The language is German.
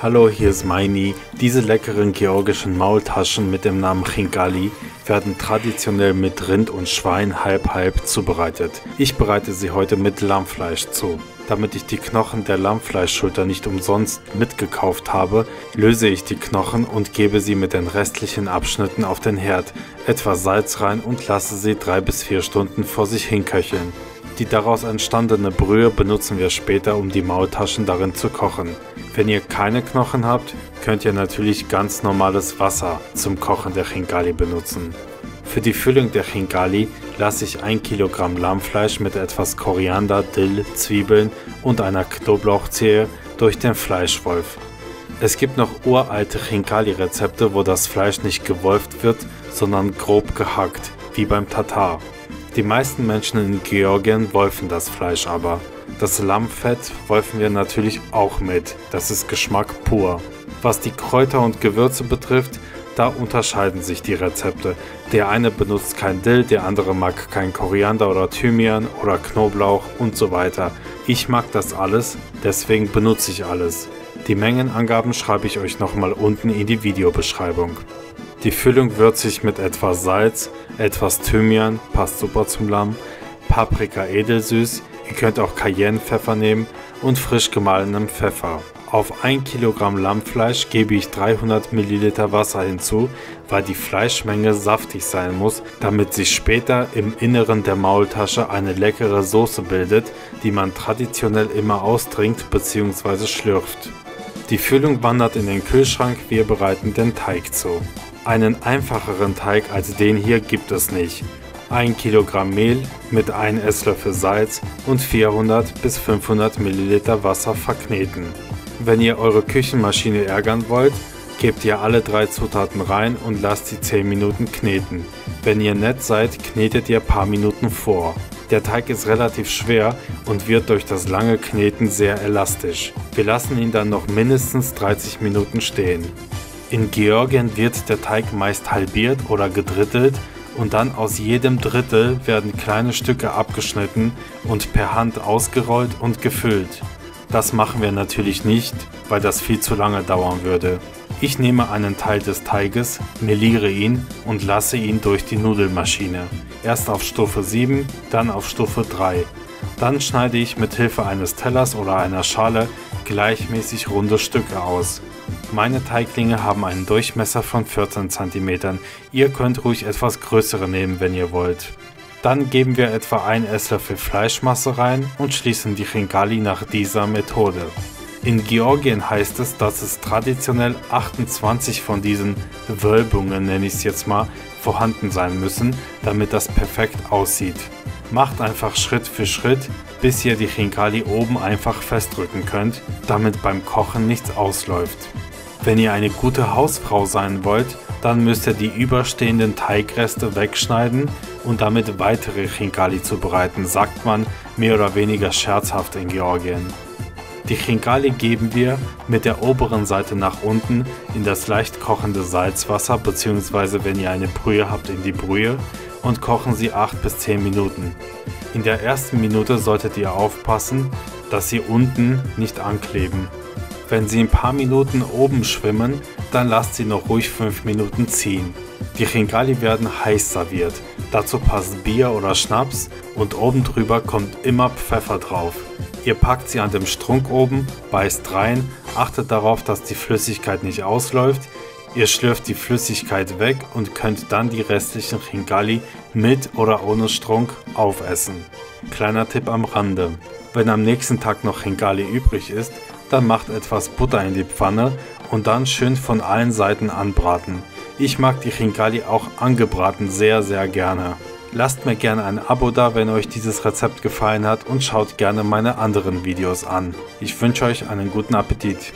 Hallo, hier ist Meini. Diese leckeren georgischen Maultaschen mit dem Namen Khingali werden traditionell mit Rind und Schwein halb-halb zubereitet. Ich bereite sie heute mit Lammfleisch zu. Damit ich die Knochen der Lammfleischschulter nicht umsonst mitgekauft habe, löse ich die Knochen und gebe sie mit den restlichen Abschnitten auf den Herd, etwas Salz rein und lasse sie 3 bis 4 Stunden vor sich hinköcheln. Die daraus entstandene Brühe benutzen wir später, um die Maultaschen darin zu kochen. Wenn ihr keine Knochen habt, könnt ihr natürlich ganz normales Wasser zum Kochen der Khingali benutzen. Für die Füllung der Khingali lasse ich 1 Kilogramm Lammfleisch mit etwas Koriander, Dill, Zwiebeln und einer Knoblauchzehe durch den Fleischwolf. Es gibt noch uralte Khingali-Rezepte, wo das Fleisch nicht gewolft wird, sondern grob gehackt, wie beim Tatar. Die meisten Menschen in Georgien wolfen das Fleisch aber. Das Lammfett wolfen wir natürlich auch mit, das ist Geschmack pur. Was die Kräuter und Gewürze betrifft, da unterscheiden sich die Rezepte. Der eine benutzt kein Dill, der andere mag kein Koriander oder Thymian oder Knoblauch und so weiter. Ich mag das alles, deswegen benutze ich alles. Die Mengenangaben schreibe ich euch nochmal unten in die Videobeschreibung. Die Füllung würze ich mit etwas Salz, etwas Thymian, passt super zum Lamm, Paprika edelsüß, ihr könnt auch Cayennepfeffer nehmen und frisch gemahlenem Pfeffer. Auf 1 Kilogramm Lammfleisch gebe ich 300 Milliliter Wasser hinzu, weil die Fleischmenge saftig sein muss, damit sich später im Inneren der Maultasche eine leckere Soße bildet, die man traditionell immer austrinkt bzw. schlürft. Die Füllung wandert in den Kühlschrank, wir bereiten den Teig zu. Einen einfacheren Teig als den hier gibt es nicht. 1 Kilogramm Mehl mit 1 Esslöffel Salz und 400 bis 500 Milliliter Wasser verkneten. Wenn ihr eure Küchenmaschine ärgern wollt, gebt ihr alle 3 Zutaten rein und lasst sie 10 Minuten kneten. Wenn ihr nett seid, knetet ihr ein paar Minuten vor. Der Teig ist relativ schwer und wird durch das lange Kneten sehr elastisch. Wir lassen ihn dann noch mindestens 30 Minuten stehen. In Georgien wird der Teig meist halbiert oder gedrittelt und dann aus jedem Drittel werden kleine Stücke abgeschnitten und per Hand ausgerollt und gefüllt. Das machen wir natürlich nicht, weil das viel zu lange dauern würde. Ich nehme einen Teil des Teiges, meliere ihn und lasse ihn durch die Nudelmaschine. Erst auf Stufe 7, dann auf Stufe 3. Dann schneide ich mit Hilfe eines Tellers oder einer Schale gleichmäßig runde Stücke aus. Meine Teiglinge haben einen Durchmesser von 14 cm. Ihr könnt ruhig etwas größere nehmen, wenn ihr wollt. Dann geben wir etwa 1 Esslöffel Fleischmasse rein und schließen die Khingali nach dieser Methode. In Georgien heißt es, dass es traditionell 28 von diesen Wölbungen, nenne ich es jetzt mal, vorhanden sein müssen, damit das perfekt aussieht. Macht einfach Schritt für Schritt, bis ihr die Khingali oben einfach festdrücken könnt, damit beim Kochen nichts ausläuft. Wenn ihr eine gute Hausfrau sein wollt, dann müsst ihr die überstehenden Teigreste wegschneiden und damit weitere Khingali zubereiten, sagt man mehr oder weniger scherzhaft in Georgien. Die Khingali geben wir mit der oberen Seite nach unten in das leicht kochende Salzwasser bzw. wenn ihr eine Brühe habt, in die Brühe und kochen sie 8 bis 10 Minuten. In der ersten Minute solltet ihr aufpassen, dass sie unten nicht ankleben. Wenn sie ein paar Minuten oben schwimmen, dann lasst sie noch ruhig 5 Minuten ziehen. Die Khingali werden heiß serviert. Dazu passt Bier oder Schnaps und oben drüber kommt immer Pfeffer drauf. Ihr packt sie an dem Strunk oben, beißt rein, achtet darauf, dass die Flüssigkeit nicht ausläuft. Ihr schlürft die Flüssigkeit weg und könnt dann die restlichen Khingali mit oder ohne Strunk aufessen. Kleiner Tipp am Rande: Wenn am nächsten Tag noch Khingali übrig ist, dann macht etwas Butter in die Pfanne und dann schön von allen Seiten anbraten. Ich mag die Khingali auch angebraten sehr gerne. Lasst mir gerne ein Abo da, wenn euch dieses Rezept gefallen hat und schaut gerne meine anderen Videos an. Ich wünsche euch einen guten Appetit.